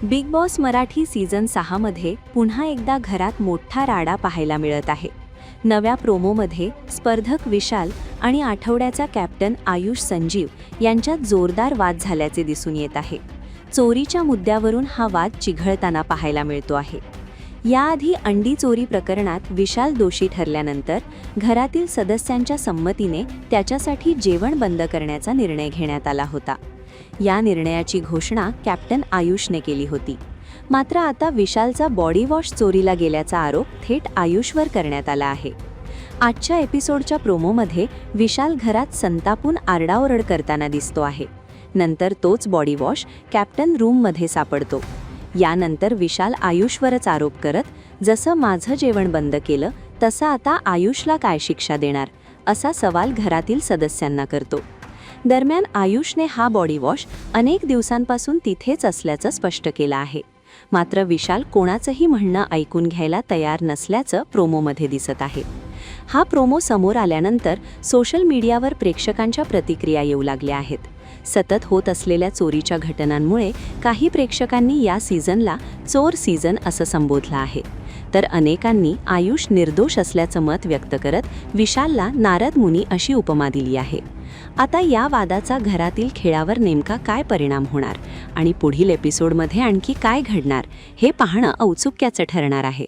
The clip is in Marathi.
बिग बॉस मराठी सीझन 6 मध्ये पुन्हा एकदा घरात मोठा राडा पाहायला मिळत आहे. नव्या प्रोमोमध्ये स्पर्धक विशाल आणि आठवड्याचा कॅप्टन आयुष संजीव यांच्यात जोरदार वाद झाल्याचे दिसून येत आहे. चोरीच्या मुद्द्यावरून हा वाद चिघळताना पाहायला मिळतो आहे. याआधी अंडी चोरी प्रकरणात विशाल दोषी ठरल्यानंतर घरातील सदस्यांच्या संमतीने त्याच्यासाठी जेवण बंद करण्याचा निर्णय घेण्यात आला होता. या निर्णयाची घोषणा कॅप्टन आयुषने केली होती. मात्र आता विशालचा बॉडी वॉश चोरीला गेल्याचा आरोप थेट आयुषवर करण्यात आला आहे. आजच्या एपिसोडच्या प्रोमोमध्ये विशाल घरात संतापून आरडाओरड करताना दिसतो आहे. नंतर तोच बॉडी वॉश कॅप्टन रूममध्ये सापडतो. यानंतर विशाल आयुषवरच आरोप करत, जसं माझं जेवण बंद केलं तसं आता आयुषला काय शिक्षा देणार, असा सवाल घरातील सदस्यांना करतो. दरम्यान आयुषने हा बॉडी वॉश अनेक दिवसांपासून तिथेच असल्याचं स्पष्ट केलं आहे. मात्र विशाल कोणाचंही म्हणणं ऐकून घ्यायला तयार नसल्याचं प्रोमोमध्ये दिसत आहे. हा प्रोमो समोर आल्यानंतर सोशल मीडियावर प्रेक्षकांच्या प्रतिक्रिया येऊ लागल्या आहेत. सतत होत असलेल्या चोरीच्या घटनांमुळे काही प्रेक्षकांनी या सीझनला चोर सीझन असं संबोधलं आहे. तर अनेकांनी आयुष निर्दोष असल्याचं मत व्यक्त करत विशालला नारद मुनी अशी उपमा दिली आहे. आता या वादाचा घरातील खेळावर नेमका काय परिणाम होणार आणि पुढील एपिसोडमध्ये आणखी काय घडणार हे पाहणं औत्सुक्याचं ठरणार आहे.